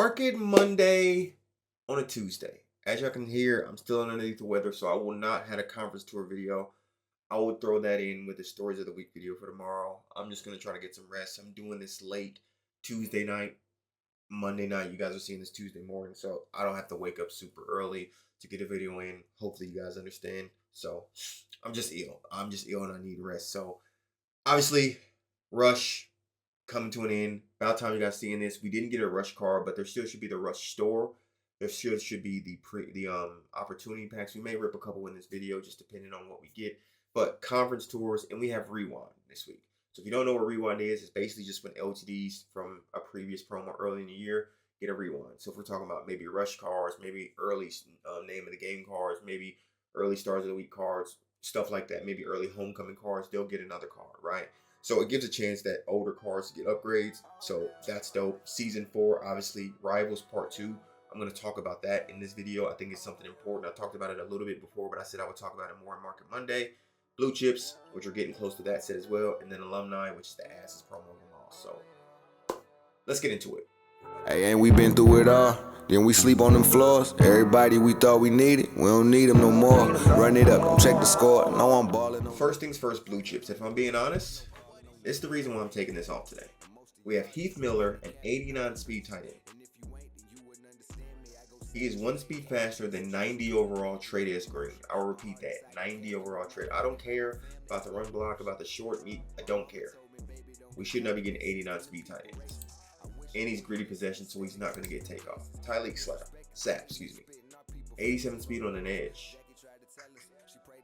Market Monday on a Tuesday. As y'all can hear, I'm still underneath the weather, so I will not have a conference tour video. I will throw that in with the stories of the week video for tomorrow. I'm just going to try to get some rest. I'm doing this late Tuesday night, Monday night. You guys are seeing this Tuesday morning, so I don't have to wake up super early to get a video in. Hopefully you guys understand. So I'm just ill. And I need rest. So obviously, Rush coming to an end. About time you guys seeing this. We didn't get a Rush card, but there still should be the Rush store. There should be the opportunity packs. We may rip a couple in this video, just depending on what we get. But conference tours, and we have Rewind this week. So if you don't know what Rewind is, it's basically just when LTDs from a previous promo early in the year get a rewind. So if we're talking about maybe Rush cards, maybe early name of the game cards, maybe early stars of the week cards, stuff like that, maybe early homecoming cards, they'll get another card, right? So it gives a chance that older cards get upgrades. So that's dope. Season 4, obviously, Rivals Part 2. I'm going to talk about that in this video. I think it's something important. I talked about it a little bit before, but I said I would talk about it more on Market Monday. Blue Chips, which are getting close to that set as well. And then Alumni, which is the ass's promo of them all. So let's get into it. Hey, ain't we been through it all? Then we sleep on them floors. Everybody we thought we needed, we don't need them no more. Run it up, don't check the score. No, I'm balling. First things first, Blue Chips. If I'm being honest, it's the reason why I'm taking this off today. We have Heath Miller, an 89 speed tight end. He is 1 speed faster than 90 overall Trade Green. I'll repeat that, 90 overall trade. I don't care about the run block, about the short meat. I don't care. We should not be getting 89 speed tight ends. And he's gritty possession, so he's not going to get takeoff. Tyleek Sap, 87 speed on an edge.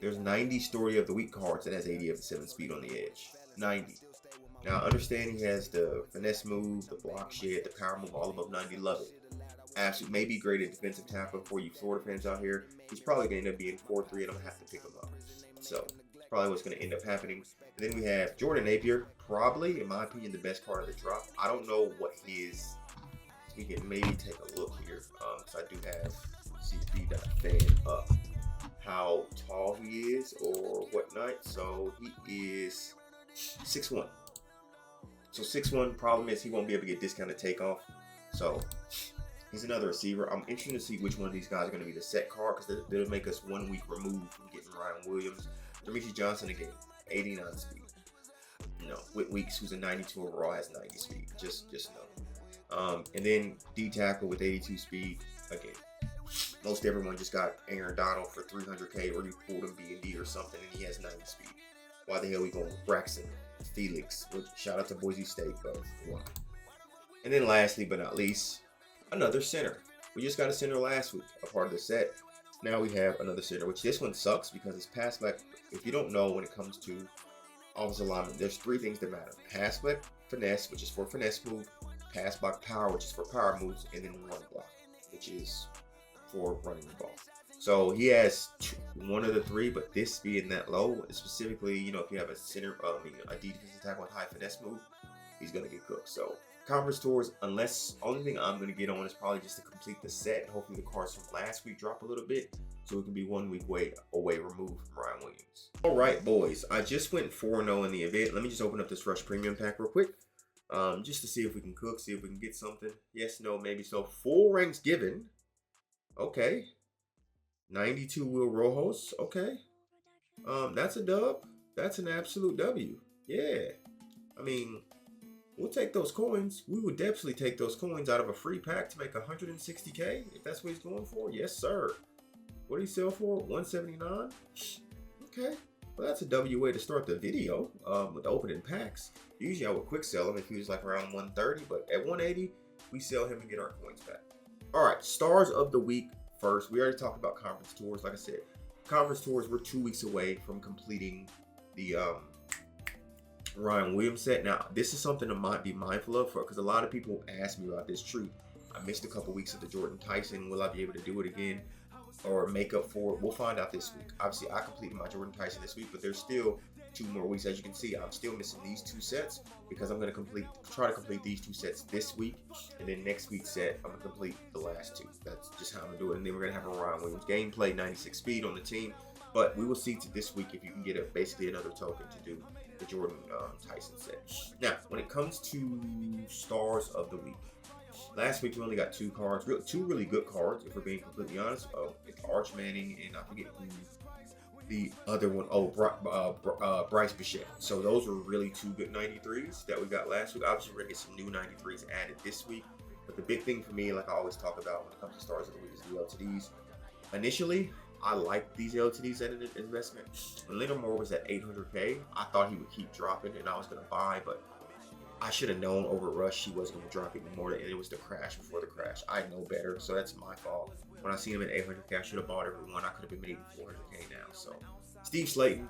There's 90 story of the week cards that has 87 speed on the edge. 90. Now, understand he has the finesse move, the block shed, the power move, all above 90. Love it. Absolutely, maybe great at defensive tackle for you Florida fans out here. He's probably going to end up being 4-3, and I'm going to have to pick him up. So, probably what's going to end up happening. And then we have Jordan Napier, probably, in my opinion, the best card of the drop. I don't know what his... We can maybe take a look here, because I do have CP.fan up how tall he is or whatnot. So, he is 6'1". So, 6'1", problem is he won't be able to get discounted takeoff. So... he's another receiver. I'm interested to see which one of these guys are going to be the set card, because they'll make us 1 week removed from getting Ryan Williams. Demetrius Johnson again, 89 speed. You know, Whit Weeks, who's a 92 overall, has 90 speed. Just know. And then D tackle with 82 speed. Again, most everyone just got Aaron Donald for 300K, or you pulled him B&D or something, and he has 90 speed. Why the hell we going with Braxton Felix? Shout out to Boise State, but why? And then lastly but not least, another center. We just got a center last week, a part of the set. Now we have another center, which this one sucks because it's pass block. If you don't know, when it comes to offensive alignment, there's 3 things that matter: pass block finesse, which is for finesse move; pass block power, which is for power moves; and then run block, which is for running the ball. So he has 1 of the 3, but this being that low, specifically, you know, if you have a center, a defensive tackle with high finesse move, he's gonna get cooked. So conference tours, unless only thing I'm going to get on is probably just to complete the set. Hopefully the cards from last week drop a little bit, so we can be 1 week away removed from Ryan Williams. All right, boys, I just went 4-0 in the event. Let me just open up this Rush Premium pack real quick, just to see if we can cook, see if we can get something. Yes, no, maybe so. 4 ranks given. Okay. 92 Will Rojos. Okay. That's a dub. That's an absolute W. Yeah. I mean, we'll take those coins. We would definitely take those coins out of a free pack to make 160K, if that's what he's going for. Yes, sir. What did he sell for? 179? Okay. Well, that's a W way to start the video with the opening packs. Usually I would quick sell him if he was like around 130, but at 180, we sell him and get our coins back. All right, stars of the week first. We already talked about conference tours. Like I said, conference tours, we're 2 weeks away from completing the Ryan Williams set. Now, this is something I might be mindful of, because a lot of people ask me about this truth. I missed a couple weeks of the Jordan Tyson. Will I be able to do it again or make up for it? We'll find out this week. Obviously, I completed my Jordan Tyson this week, but there's still 2 more weeks. As you can see, I'm still missing these 2 sets, because I'm going to try to complete these 2 sets this week, and then next week's set, I'm going to complete the last 2. That's just how I'm going to do it. And then we're going to have a Ryan Williams gameplay, 96 speed on the team. But we will see to this week if you can get basically another token to do the Jordan Tyson set. Now, when it comes to stars of the week, Last week we only got 2 cards, two really good cards, if we're being completely honest. It's Arch Manning and I forget who the other one. Bryce Bichette. So those were really 2 good 93s that we got last week. Obviously, we're gonna get some new 93s added this week. But the big thing for me, like I always talk about when it comes to stars of the week, is the LTDs. Initially, I liked these LTDs as an investment. When Leonard Moore was at 800K, I thought he would keep dropping and I was gonna buy, but I should have known over Rush he wasn't going to drop even more, and it was the crash before the crash. I know better, so that's my fault. When I seen him at 800K, I should have bought every one. I could have been making 400K now. So Steve Slayton,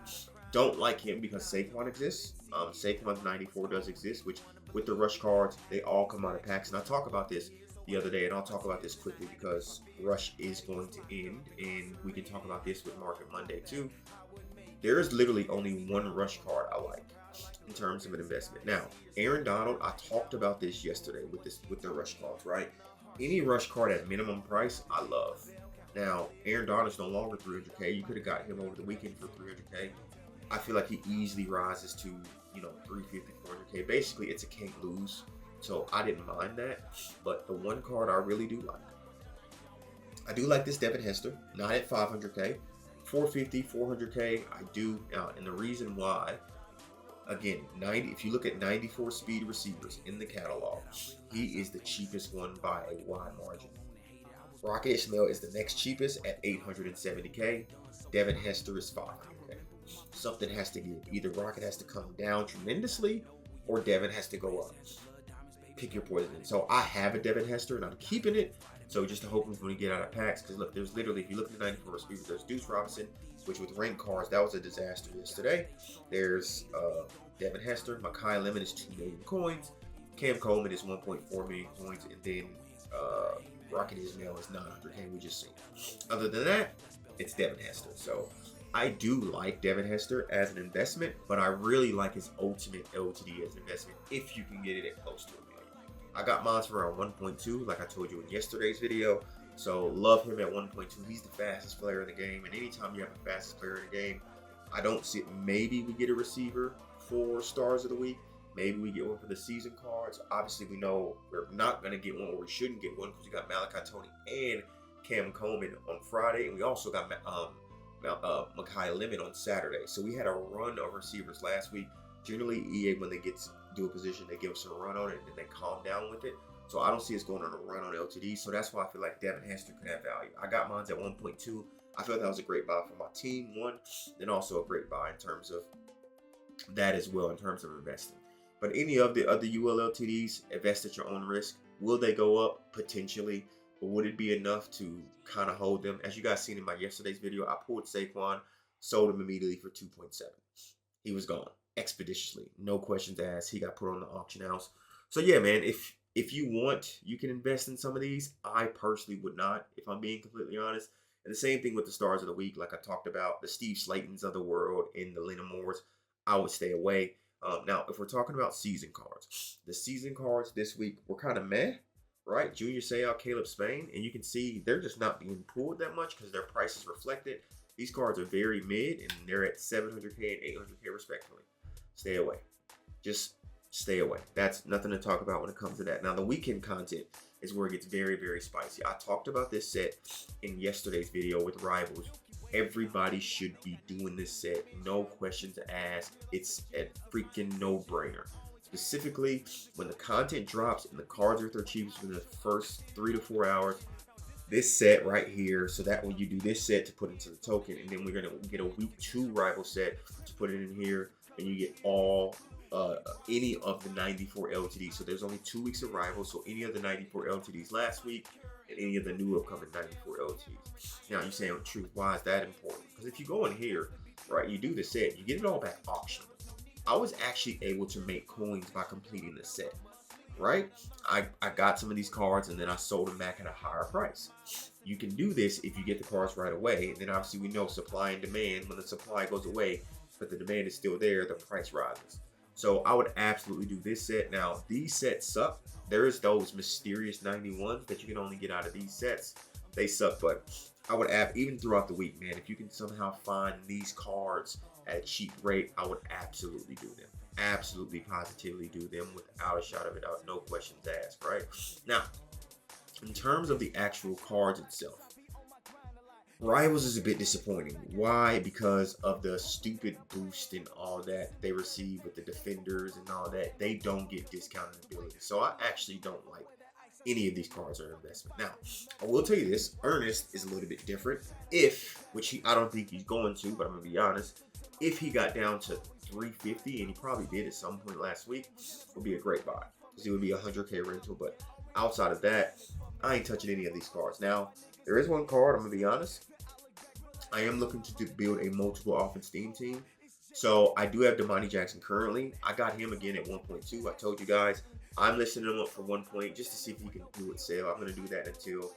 don't like him because Saquon exists. Saquon's 94 does exist, which with the Rush cards, they all come out of packs. And I talked about this the other day, and I'll talk about this quickly because Rush is going to end, and we can talk about this with Market Monday too. There is literally only one Rush card I like in terms of an investment. Now, Aaron Donald, I talked about this yesterday with the Rush cards, right? Any Rush card at minimum price, I love. Now, Aaron Donald's no longer 300K. You could have got him over the weekend for 300K. I feel like he easily rises to, 350, 400K. Basically, it's a can't lose. So I didn't mind that. But the one card I really do like, I do like this Devin Hester, not at 500K. 450, 400K, I do. And the reason why, again, if you look at 94 speed receivers in the catalog, he is the cheapest one by a wide margin. Rocket Ismail is the next cheapest at 870K. Devin Hester is 500K. Something has to give. Either Rocket has to come down tremendously or Devin has to go up. Pick your poison. So I have a Devin Hester and I'm keeping it. So just to hope when we get out of packs, because look, there's literally, if you look at the 94 receivers, there's Deuce Robinson, which with ranked cards, that was a disaster yesterday. There's Devin Hester, Mekhi Lemon is 2 million coins, Cam Coleman is 1.4 million coins, and then Rocket Ismail is 900K, we just seen. Other than that, it's Devin Hester. So I do like Devin Hester as an investment, but I really like his ultimate LTD as an investment if you can get it at close to $1 million. I got mine for around 1.2, like I told you in yesterday's video. So love him at 1.2. He's the fastest player in the game, and anytime you have the fastest player in the game, I don't see it. Maybe we get a receiver for stars of the week. Maybe we get one for the season cards. Obviously, we know we're not going to get one, or we shouldn't get one, because we got Malachi Tony and Cam Coleman on Friday, and we also got Mekhi Lemon on Saturday. So we had a run of receivers last week. Generally, EA, when they get to do a position, they give us a run on it, and then they calm down with it. So I don't see us going on a run on LTD. So that's why I feel like Devin Hester could have value. I got mine at 1.2. I feel like that was a great buy for my team, one, and also a great buy in terms of that as well, in terms of investing. But any of the other UL LTDs, invest at your own risk. Will they go up? Potentially. But would it be enough to kind of hold them? As you guys seen in my yesterday's video, I pulled Saquon, sold him immediately for 2.7. He was gone expeditiously. No questions asked. He got put on the auction house. So yeah, man, if you want, you can invest in some of these. I personally would not, if I'm being completely honest. And the same thing with the stars of the week, like I talked about, the Steve Slaytons of the world and the Leonard Moores, I would stay away. Now, if we're talking about season cards, the season cards this week were kind of meh, right? Junior Seau, Caleb Spain, and you can see they're just not being pulled that much because their price is reflected. These cards are very mid, and they're at 700K and 800K respectively. Stay away. Just stay away. That's nothing to talk about when it comes to that. Now, the weekend content is where it gets very, very spicy. I talked about this set in yesterday's video with Rivals. Everybody should be doing this set. No questions asked. It's a freaking no-brainer. Specifically, when the content drops and the cards are at their cheapest within the first 3 to 4 hours, this set right here, so that when you do this set to put into the token, and then we're going to get a week 2 rival set to put it in here, and you get all any of the 94 LTDs. So there's only 2 weeks of rivals, so any of the 94 LTDs last week and any of the new upcoming 94 LTDs. Now you're saying, truth, why is that important? Because if you go in here, right, you do the set, you get it all back auction. I was actually able to make coins by completing the set, right? I got some of these cards and then I sold them back at a higher price. You can do this if you get the cards right away. And then obviously we know supply and demand. When the supply goes away, but the demand is still there, the price rises. So I would absolutely do this set. Now, these sets suck. There's those mysterious 91s that you can only get out of these sets. They suck, but I would add, even throughout the week, man, if you can somehow find these cards at a cheap rate, I would absolutely do them. absolutely positively do them without a shot of a doubt, no questions asked, right? Now, in terms of the actual cards itself, Rivals is a bit disappointing. Why? Because of the stupid boost and all that they receive with the defenders and all that. They don't get discounted ability. So I actually don't like any of these cards or investment. Now, I will tell you this, Ernest is a little bit different. I don't think he's going to, but I'm going to be honest, if he got down to 350, and he probably did at some point last week, would be a great buy. Because it would be a 100K rental, but outside of that, I ain't touching any of these cards. Now, there is one card, I'm going to be honest. I am looking to build a multiple offense team. So I do have Damani Jackson currently. I got him again at 1.2. I told you guys I'm listing him up for 1 point just to see if he can do it sale. I'm going to do that until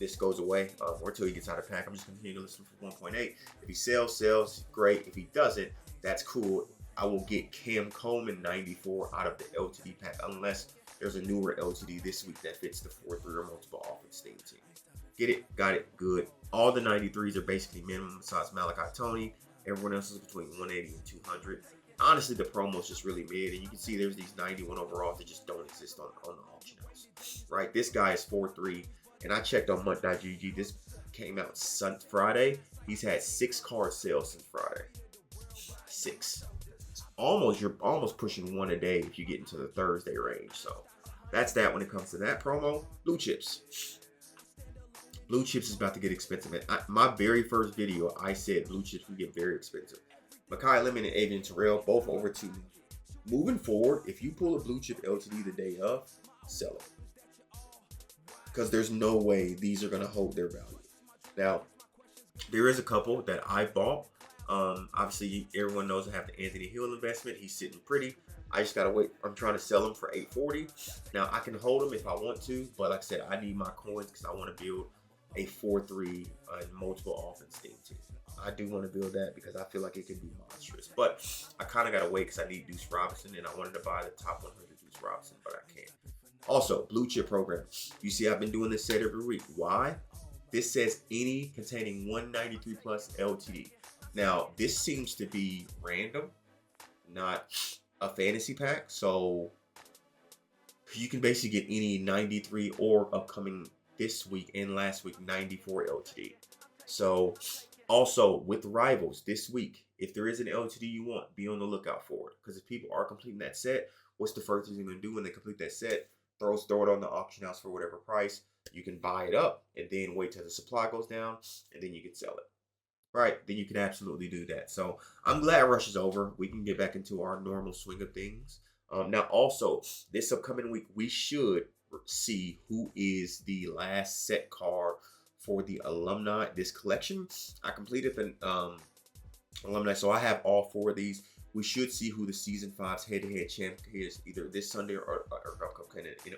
this goes away or until he gets out of pack. I'm just going to continue to list him for 1.8. If he sells, great. If he doesn't, that's cool. I will get Cam Coleman 94 out of the LTD pack unless there's a newer LTD this week that fits the 4-3 or multiple offense team. Get it, got it, good. All the 93s are basically minimum besides Malachi Tony. Everyone else is between 180 and 200. Honestly, the promo's just really mid, and you can see there's these 91 overalls that just don't exist on the auction house, right? This guy is 4-3, and I checked on Mutt.gg. This came out Friday. He's had 6 card sales since Friday. 6. You're almost pushing 1 a day if you get into the Thursday range. So that's that when it comes to that promo. Blue chips. Blue chips is about to get expensive. And my very first video, I said blue chips would get very expensive. Makai Lemon and Adrian Terrell, both over 2. Moving forward, if you pull a blue chip LTD the day of, sell it. Because there's no way these are going to hold their value. Now, there is a couple that I bought. Obviously, everyone knows I have the Anthony Hill investment. He's sitting pretty. I just got to wait. I'm trying to sell him for $840. Now, I can hold him if I want to. But like I said, I need my coins because I want to build a 4-3 multiple offense team. I do want to build that because I feel like it can be monstrous. But I kind of got to wait because I need Deuce Robinson, and I wanted to buy the top 100 Deuce Robinson, but I can't. Also, blue chip program. You see, I've been doing this set every week. Why? This says any containing 193 plus LTD. Now, this seems to be random, not a fantasy pack. So you can basically get any 93 or upcoming this week and last week 94 LTD. So also with Rivals this week, if there is an LTD you want, be on the lookout for it. Because if people are completing that set, what's the first thing they're going to do when they complete that set? Throw it on the auction house for whatever price. You can buy it up and then wait till the supply goes down and then you can sell it. Right, then you can absolutely do that. So I'm glad Rush is over. We can get back into our normal swing of things. Now also, this upcoming week, we should see who is the last set card for the Alumni, this collection. I completed the Alumni, so I have all 4 of these. We should see who the Season 5's head-to-head champ is either this Sunday or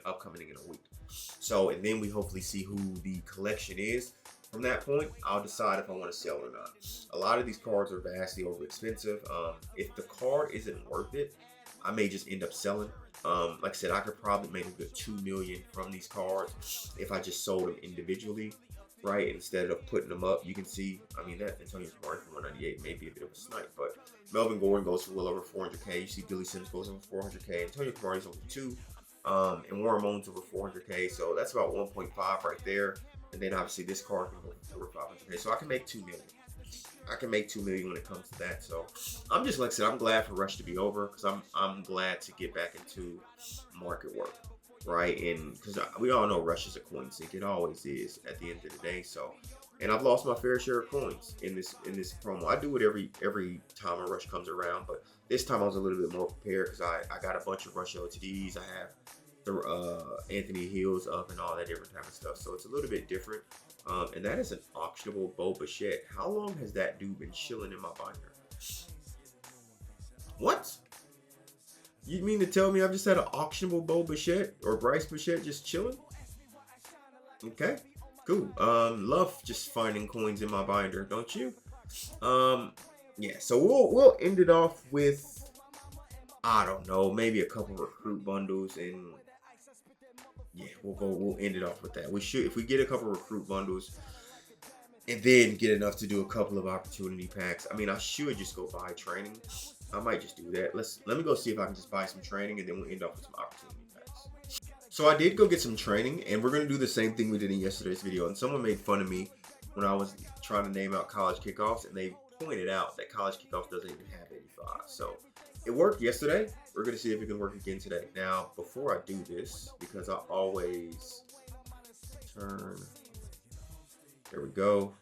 upcoming in a week. So, and then we hopefully see who the collection is. From that point, I'll decide if I want to sell or not. A lot of these cards are vastly over expensive. If the card isn't worth it, I may just end up selling. Like I said, I could probably make a good $2 million from these cards if I just sold them individually, right? Instead of putting them up. You can see, I mean, that Antonio Cromartie for 198 may be a bit of a snipe, but Melvin Gordon goes for well over 400K. You see Billy Sims goes over 400K. Antonio Cromartie's over 2, and Warren Moon's over 400K. So that's about 1.5 right there. And then obviously this card can go for over 500K. So I can make $2 million. I can make $2 million when it comes to that. So I'm just, like I said, I'm glad for Rush to be over because I'm glad to get back into market work, right? And because we all know Rush is a coin sink. It always is at the end of the day. So, and I've lost my fair share of coins in this promo. I do it every time a Rush comes around, but this time I was a little bit more prepared because I got a bunch of Rush LTDs. I have the Anthony Hills up and all that different type of stuff. So it's a little bit different. And that is an auctionable Bo Bichette. How long has that dude been chilling in my binder? What? You mean to tell me I've just had an auctionable Bo Bichette or Bryce Bichette just chilling? Okay, cool. Love just finding coins in my binder, don't you? Yeah. So we'll end it off with, I don't know, maybe a couple recruit bundles, and yeah, we'll end it off with that. We should, if we get a couple recruit bundles and then get enough to do a couple of opportunity packs. I mean, I should just go buy training. I might just do that. Let me go see if I can just buy some training, and then we'll end up with some opportunity packs. So I did go get some training, and we're gonna do the same thing we did in yesterday's video. And someone made fun of me when I was trying to name out college kickoffs, and they pointed out that college kickoff doesn't even have 85. So it worked yesterday. We're gonna see if it can work again today. Now, before I do this, because I always turn, there we go.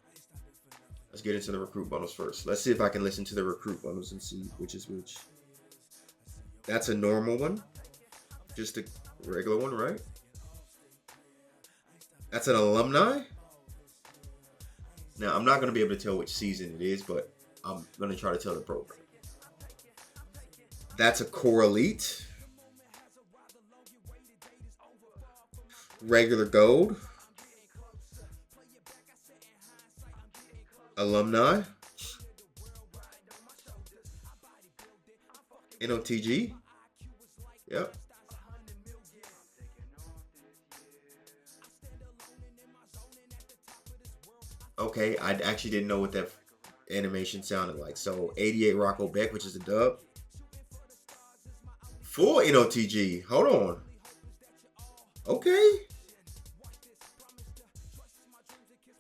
Let's get into the recruit bundles first. Let's see if I can listen to the recruit bundles and see which is which. That's a normal one. Just a regular one, right? That's an alumni. Now, I'm not going to be able to tell which season it is, but I'm going to try to tell the program. That's a core elite. Regular gold. Alumni. NOTG. Yep. Okay, I actually didn't know what that animation sounded like. So 88 Rocco Beck, which is a dub. Full NOTG. Hold on. Okay.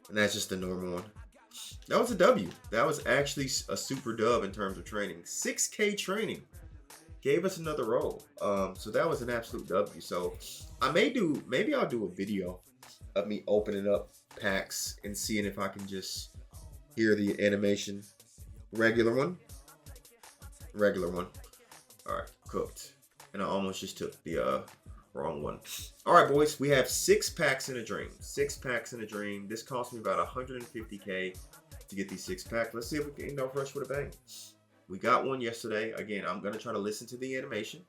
And that's just the normal one. That was a W. That was actually a super dub in terms of training. 6K training. Gave us another role. So that was an absolute W. So maybe I'll do a video of me opening up packs and seeing if I can just hear the animation. Regular one. All right, cooked. And I almost just took the wrong one. All right, boys, we have 6 packs in a dream. 6 packs in a dream. This cost me about 150K to get these 6 packs. Let's see if we can end off rush with a bang. We got one yesterday. Again, I'm gonna try to listen to the animation.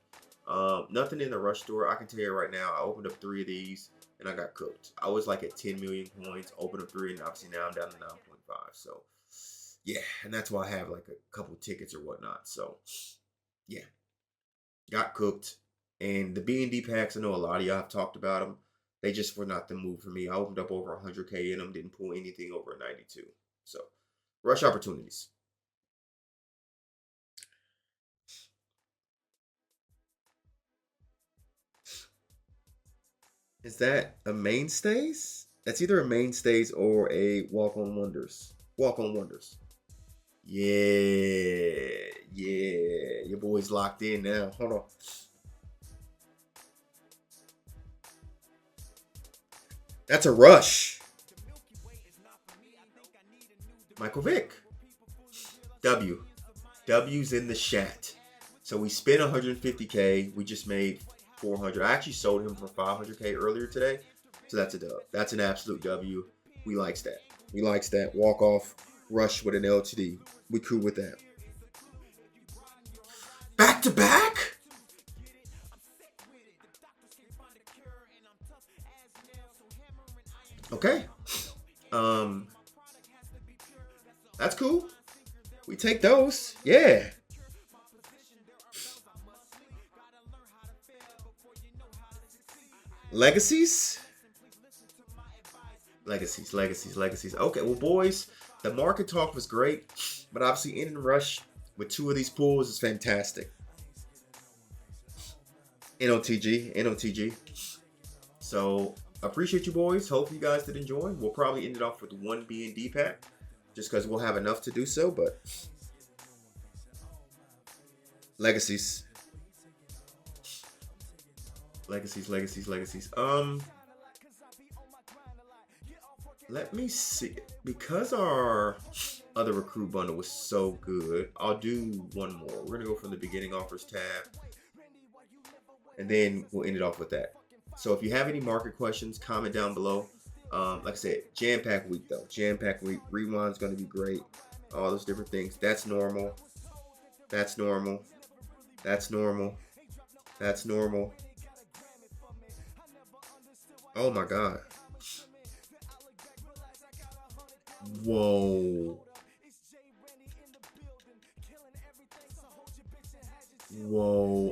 Nothing in the rush store. I can tell you right now, I opened up 3 of these and I got cooked. I was like at 10 million coins, opened up 3, and obviously now I'm down to 9.5. So yeah, and that's why I have like a couple tickets or whatnot. So yeah, got cooked. And the B&D packs, I know a lot of y'all have talked about them. They just were not the move for me. I opened up over 100K in them, didn't pull anything over a 92. So rush opportunities. Is that a mainstays? That's either a mainstays or a walk-on wonders. Walk-on wonders. Yeah. Your boy's locked in now. Hold on. That's a rush. Michael Vick. W. W's in the chat. So we spent 150K. We just made 400. I actually sold him for 500K earlier today. So that's a dub. That's an absolute W. We likes that. We likes that. Walk off. Rush with an LTD. We cool with that. Back to back? Okay. That's cool. We take those. Yeah. Legacies. Okay, well, boys, the market talk was great, but obviously ending rush with 2 of these pools is fantastic. NOTG. So appreciate you, boys. Hope you guys did enjoy. We'll probably end it off with 1 B&D pack, just because we'll have enough to do so. But legacies. Let me see. Because our other recruit bundle was so good, I'll do one more. We're gonna go from the beginning offers tab, and then we'll end it off with that. So if you have any market questions, comment down below. Like I said, jam-packed week though. Jam-packed week. Rewind's gonna be great. All those different things. That's normal. Oh my God. Whoa.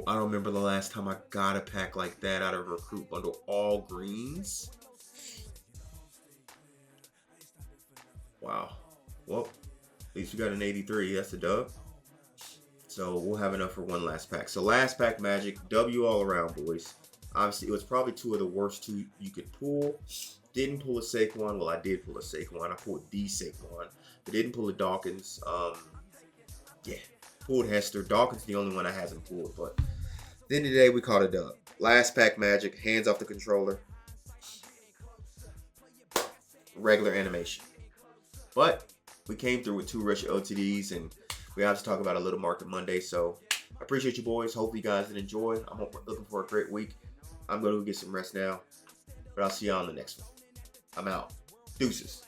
I don't remember the last time I got a pack like that out of a recruit bundle. All greens. Wow. Well, at least we got an 83. That's a dub. So we'll have enough for one last pack. So last pack magic, W all around, boys. Obviously, it was probably two of the worst two you could pull. Didn't pull a Saquon. Well, I did pull a Saquon. I pulled the Saquon. But didn't pull a Dawkins. Yeah, pulled Hester. Dawkins the only one I hasn't pulled. But at the end of the day, we caught a dub. Last pack magic, hands off the controller. Regular animation. But we came through with 2 rush LTDs, and we have to talk about a little Market Monday. So I appreciate you boys. Hopefully you guys did enjoy. I'm looking for a great week. I'm going to get some rest now. But I'll see y'all on the next one. I'm out. Deuces.